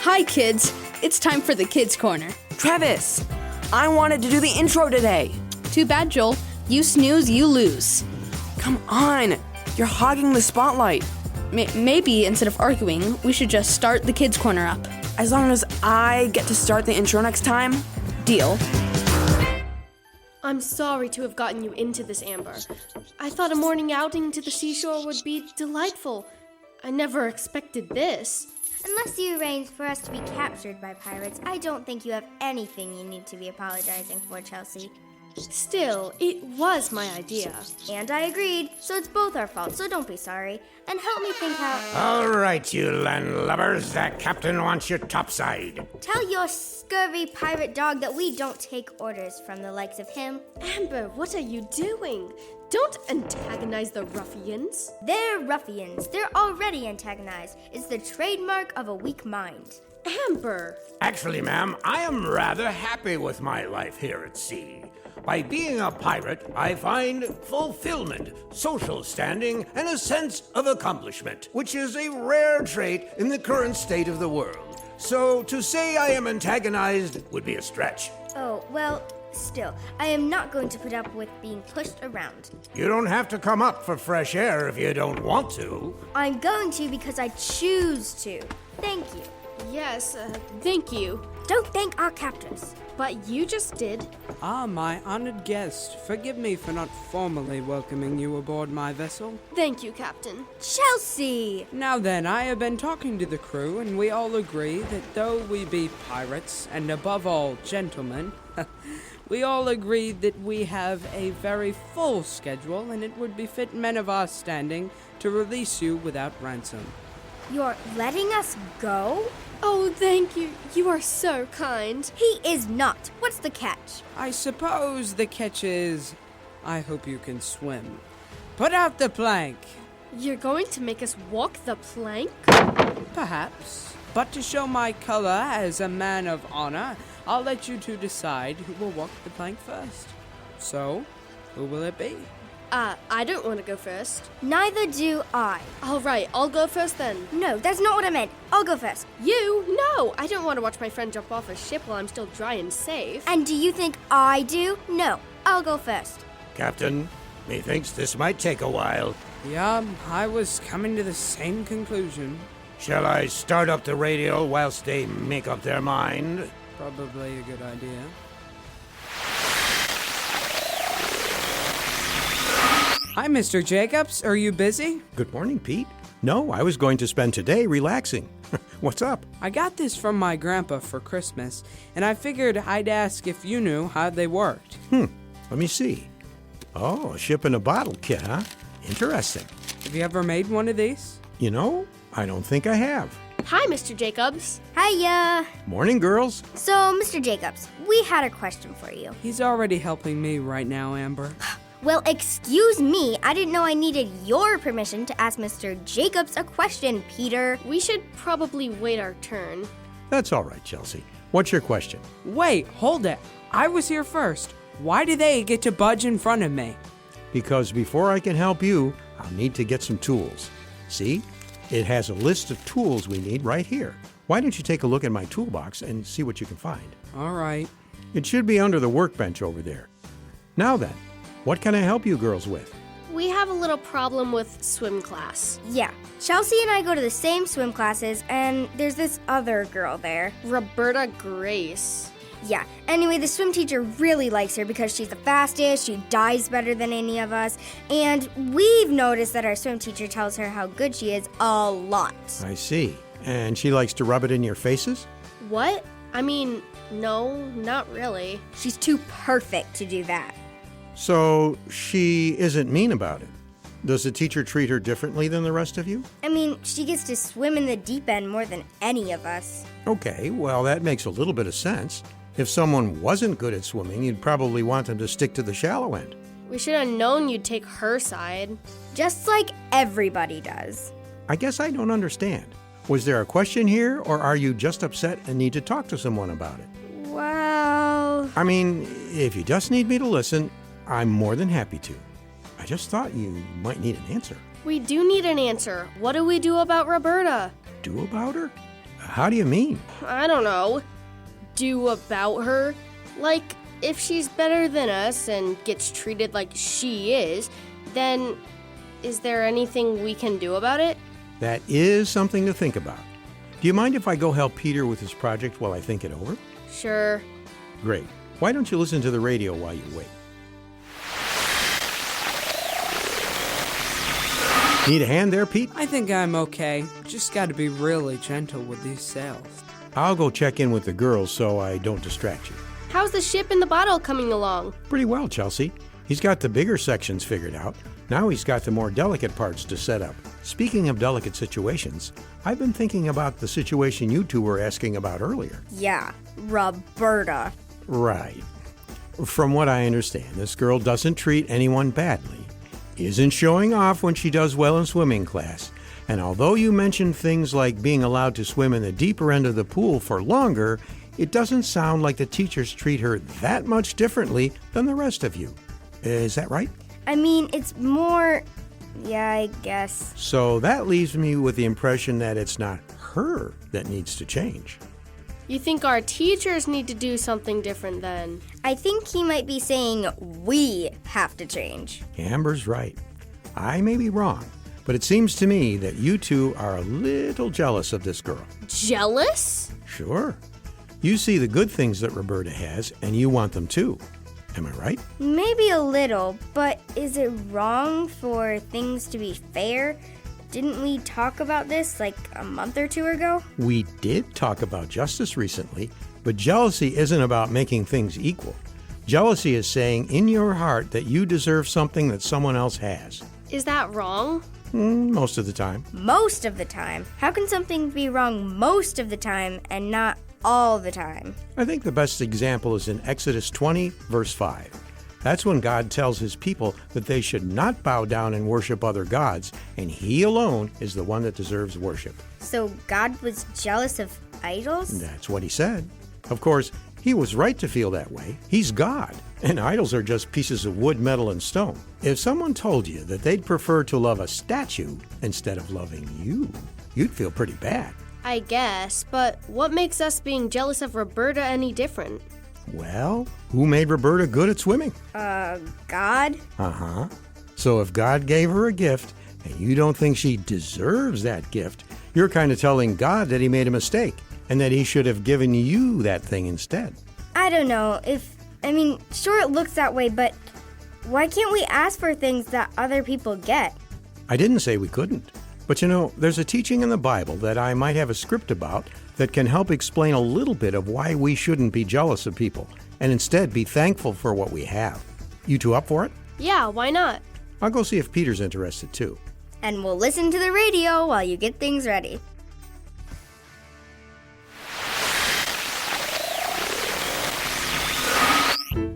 Hi, kids. It's time for the Kids Corner. Travis, I wanted to do the intro today. Too bad, Joel. You snooze, you lose. Come on, you're hogging the spotlight. Maybe instead of arguing, we should just start the Kids Corner up. As long as I get to start the intro next time. Deal. I'm sorry to have gotten you into this, Amber. I thought a morning outing to the seashore would be delightful. I never expected this. Unless you arranged for us to be captured by pirates, I don't think you have anything you need to be apologizing for, Chelsea. Still, it was my idea. And I agreed, so it's both our fault, so don't be sorry. And help me think how... All right, you landlubbers, that captain wants your topside. Tell your scurvy pirate dog that we don't take orders from the likes of him. Amber, what are you doing? Don't antagonize the ruffians. They're ruffians. They're already antagonized. It's the trademark of a weak mind. Amber! Actually, ma'am, I am rather happy with my life here at sea. By being a pirate, I find fulfillment, social standing, and a sense of accomplishment, which is a rare trait in the current state of the world. So to say I am antagonized would be a stretch. Oh, well, still, I am not going to put up with being pushed around. You don't have to come up for fresh air if you don't want to. I'm going to because I choose to. Thank you. Yes, thank you. Don't thank our captors. But you just did. My honored guest, forgive me for not formally welcoming you aboard my vessel. Thank you, Captain. Chelsea! Now then, I have been talking to the crew, and we all agree that though we be pirates, and above all, gentlemen, we all agree that we have a very full schedule, and it would befit men of our standing to release you without ransom. You're letting us go? Oh, thank you. You are so kind. He is not. What's the catch? I suppose the catch is, I hope you can swim. Put out the plank. You're going to make us walk the plank? Perhaps. But to show my color as a man of honor, I'll let you two decide who will walk the plank first. So, who will it be? I don't want to go first. Neither do I. All right, I'll go first then. No, that's not what I meant. I'll go first. You? No, I don't want to watch my friend jump off a ship while I'm still dry and safe. And do you think I do? No, I'll go first. Captain, methinks this might take a while. Yeah, I was coming to the same conclusion. Shall I start up the radio whilst they make up their mind? Probably a good idea. Hi, Mr. Jacobs. Are you busy? Good morning, Pete. No, I was going to spend today relaxing. What's up? I got this from my grandpa for Christmas, and I figured I'd ask if you knew how they worked. Let me see. Oh, a ship in a bottle kit, huh? Interesting. Have you ever made one of these? You know, I don't think I have. Hi, Mr. Jacobs. Hiya. Morning, girls. So, Mr. Jacobs, we had a question for you. He's already helping me right now, Amber. Well, excuse me, I didn't know I needed your permission to ask Mr. Jacobs a question, Peter. We should probably wait our turn. That's all right, Chelsea. What's your question? Wait, hold it. I was here first. Why do they get to budge in front of me? Because before I can help you, I'll need to get some tools. See? It has a list of tools we need right here. Why don't you take a look at my toolbox and see what you can find? All right. It should be under the workbench over there. Now then, what can I help you girls with? We have a little problem with swim class. Yeah, Chelsea and I go to the same swim classes, and there's this other girl there. Roberta Grace. Yeah, anyway, the swim teacher really likes her because she's the fastest, she dives better than any of us, and we've noticed that our swim teacher tells her how good she is a lot. I see. And she likes to rub it in your faces? What? I mean, no, not really. She's too perfect to do that. So she isn't mean about it. Does the teacher treat her differently than the rest of you? I mean, she gets to swim in the deep end more than any of us. Okay, well, that makes a little bit of sense. If someone wasn't good at swimming, you'd probably want them to stick to the shallow end. We should have known you'd take her side. Just like everybody does. I guess I don't understand. Was there a question here, or are you just upset and need to talk to someone about it? Well... I mean, if you just need me to listen, I'm more than happy to. I just thought you might need an answer. We do need an answer. What do we do about Roberta? Do about her? How do you mean? I don't know. Do about her? Like, if she's better than us and gets treated like she is, then is there anything we can do about it? That is something to think about. Do you mind if I go help Peter with his project while I think it over? Sure. Great. Why don't you listen to the radio while you wait? Need a hand there, Pete? I think I'm okay. Just gotta be really gentle with these sails. I'll go check in with the girls so I don't distract you. How's the ship in the bottle coming along? Pretty well, Chelsea. He's got the bigger sections figured out. Now he's got the more delicate parts to set up. Speaking of delicate situations, I've been thinking about the situation you two were asking about earlier. Yeah, Roberta. Right. From what I understand, this girl doesn't treat anyone badly, isn't showing off when she does well in swimming class, and although you mentioned things like being allowed to swim in the deeper end of the pool for longer, it doesn't sound like the teachers treat her that much differently than the rest of you. Is that right? I mean, it's more... Yeah, I guess. So that leaves me with the impression that it's not her that needs to change. You think our teachers need to do something different then? I think he might be saying we have to change. Amber's right. I may be wrong, but it seems to me that you two are a little jealous of this girl. Jealous? Sure. You see the good things that Roberta has, and you want them too. Am I right? Maybe a little, but is it wrong for things to be fair? Didn't we talk about this like a month or two ago? We did talk about justice recently, but jealousy isn't about making things equal. Jealousy is saying in your heart that you deserve something that someone else has. Is that wrong? Most of the time. Most of the time? How can something be wrong most of the time and not all the time? I think the best example is in Exodus 20, verse 5. That's when God tells his people that they should not bow down and worship other gods, and he alone is the one that deserves worship. So God was jealous of idols? That's what he said. Of course, he was right to feel that way. He's God, and idols are just pieces of wood, metal, and stone. If someone told you that they'd prefer to love a statue instead of loving you, you'd feel pretty bad. I guess, but what makes us being jealous of Roberta any different? Well, who made Roberta good at swimming? God? Uh-huh. So if God gave her a gift, and you don't think she deserves that gift, you're kind of telling God that he made a mistake, and that he should have given you that thing instead. I don't know. Sure it looks that way, but why can't we ask for things that other people get? I didn't say we couldn't. But you know, there's a teaching in the Bible that I might have a script about that can help explain a little bit of why we shouldn't be jealous of people, and instead be thankful for what we have. You two up for it? Yeah, why not? I'll go see if Peter's interested too. And we'll listen to the radio while you get things ready.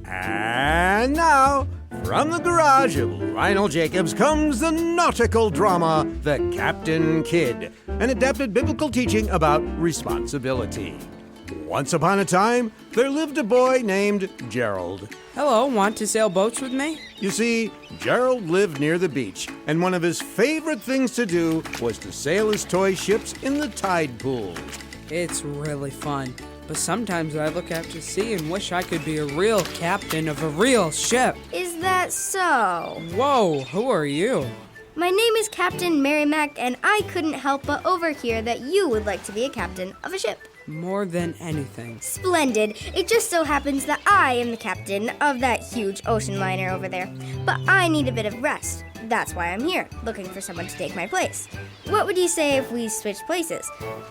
And now, from the garage of Lionel Jacobs comes the nautical drama, The Captain Kidd, an adapted biblical teaching about responsibility. Once upon a time, there lived a boy named Gerald. Hello, want to sail boats with me? You see, Gerald lived near the beach, and one of his favorite things to do was to sail his toy ships in the tide pool. It's really fun, but sometimes I look out to sea and wish I could be a real captain of a real ship. Is that so? Whoa, who are you? My name is Captain Merrimack, and I couldn't help but overhear that you would like to be a captain of a ship. More than anything. Splendid. It just so happens that I am the captain of that huge ocean liner over there. But I need a bit of rest. That's why I'm here, looking for someone to take my place. What would you say if we switched places?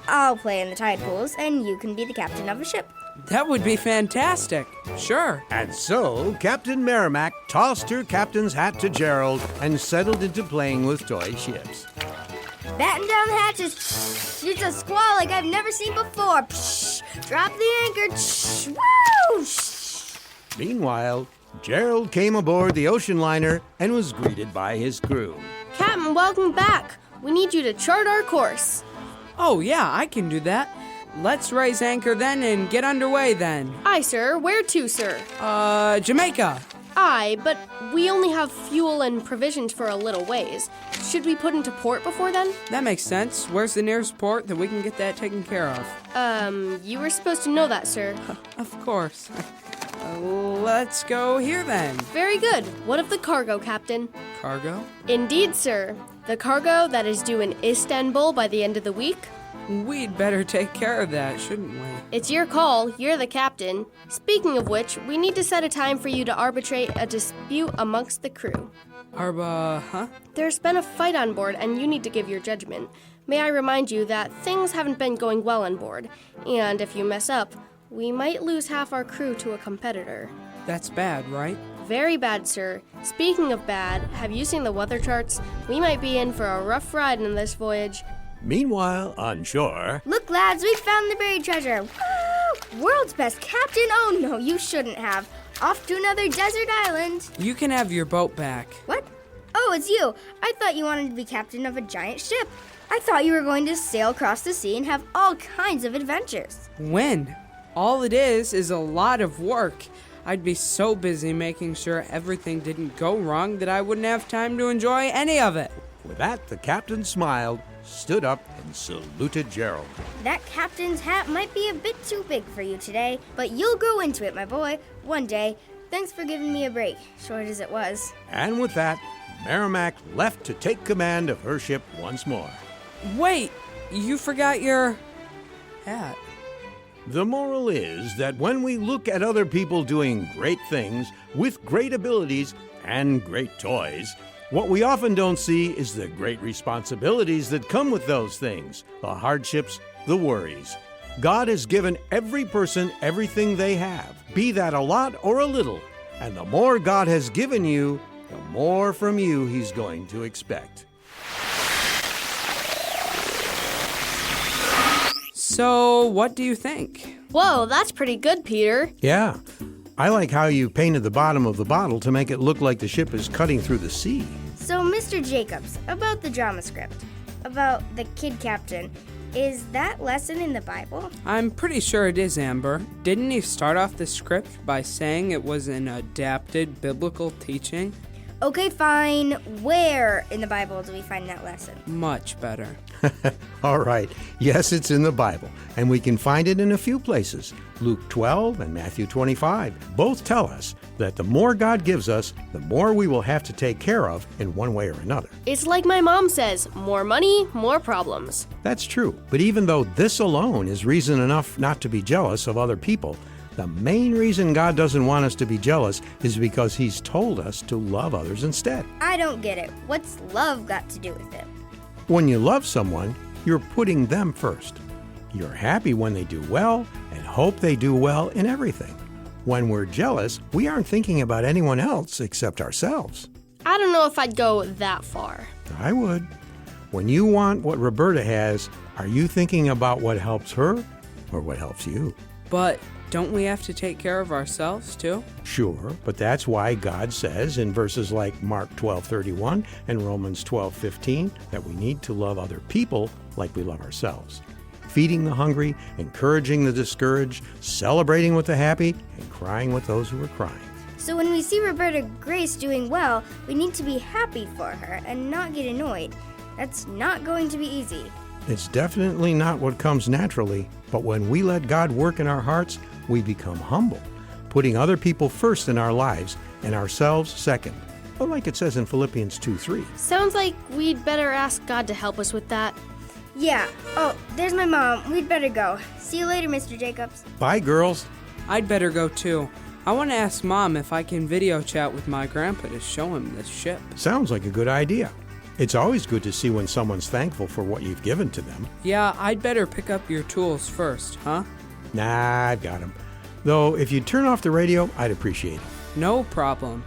I'll play in the tide pools, and you can be the captain of a ship. That would be fantastic. Sure. And so, Captain Merrimack tossed her captain's hat to Gerald and settled into playing with toy ships. Batten down the hatches. It's a squall like I've never seen before. Drop the anchor. Woo! Meanwhile, Gerald came aboard the ocean liner and was greeted by his crew. Captain, welcome back. We need you to chart our course. Oh, yeah, I can do that. Let's raise anchor then and get underway then. Aye, sir. Where to, sir? Jamaica. Aye, but we only have fuel and provisions for a little ways. Should we put into port before then? That makes sense. Where's the nearest port that we can get that taken care of? You were supposed to know that, sir. Of course. Let's go here then. Very good. What of the cargo, Captain? Cargo? Indeed, sir. The cargo that is due in Istanbul by the end of the week. We'd better take care of that, shouldn't we? It's your call. You're the captain. Speaking of which, we need to set a time for you to arbitrate a dispute amongst the crew. There's been a fight on board, and you need to give your judgment. May I remind you that things haven't been going well on board, and if you mess up, we might lose half our crew to a competitor. That's bad, right? Very bad, sir. Speaking of bad, have you seen the weather charts? We might be in for a rough ride in this voyage. Meanwhile, on shore... Look, lads, we found the buried treasure. Woo! World's best captain? Oh, no, you shouldn't have. Off to another desert island. You can have your boat back. What? Oh, it's you. I thought you wanted to be captain of a giant ship. I thought you were going to sail across the sea and have all kinds of adventures. When? All it is a lot of work. I'd be so busy making sure everything didn't go wrong that I wouldn't have time to enjoy any of it. With that, the captain smiled, stood up, and saluted Gerald. That captain's hat might be a bit too big for you today, but you'll grow into it, my boy, one day. Thanks for giving me a break, short as it was. And with that, Merrimack left to take command of her ship once more. Wait, you forgot your hat. The moral is that when we look at other people doing great things with great abilities and great toys, what we often don't see is the great responsibilities that come with those things, the hardships, the worries. God has given every person everything they have, be that a lot or a little, and the more God has given you, the more from you He's going to expect. So, what do you think? Whoa, that's pretty good, Peter. Yeah, I like how you painted the bottom of the bottle to make it look like the ship is cutting through the sea. So, Mr. Jacobs, about the drama script, about the kid captain, is that lesson in the Bible? I'm pretty sure it is, Amber. Didn't he start off the script by saying it was an adapted biblical teaching? Okay, fine. Where in the Bible do we find that lesson? Much better. All right, yes, it's in the Bible, and we can find it in a few places. Luke 12 and Matthew 25 both tell us that the more God gives us, the more we will have to take care of in one way or another. It's like my mom says, more money, more problems. That's true, but even though this alone is reason enough not to be jealous of other people, the main reason God doesn't want us to be jealous is because He's told us to love others instead. I don't get it. What's love got to do with it? When you love someone, you're putting them first. You're happy when they do well and hope they do well in everything. When we're jealous, we aren't thinking about anyone else except ourselves. I don't know if I'd go that far. I would. When you want what Roberta has, are you thinking about what helps her or what helps you? But don't we have to take care of ourselves, too? Sure, but that's why God says in verses like Mark 12:31 and Romans 12:15 that we need to love other people like we love ourselves. Feeding the hungry, encouraging the discouraged, celebrating with the happy, and crying with those who are crying. So when we see Roberta Grace doing well, we need to be happy for her and not get annoyed. That's not going to be easy. It's definitely not what comes naturally, but when we let God work in our hearts, we become humble, putting other people first in our lives and ourselves second. But like it says in Philippians 2:3. Sounds like we'd better ask God to help us with that. Yeah. Oh, there's my mom. We'd better go. See you later, Mr. Jacobs. Bye, girls. I'd better go, too. I want to ask Mom if I can video chat with my grandpa to show him this ship. Sounds like a good idea. It's always good to see when someone's thankful for what you've given to them. Yeah, I'd better pick up your tools first, huh? Nah, I've got them. Though, if you'd turn off the radio, I'd appreciate it. No problem.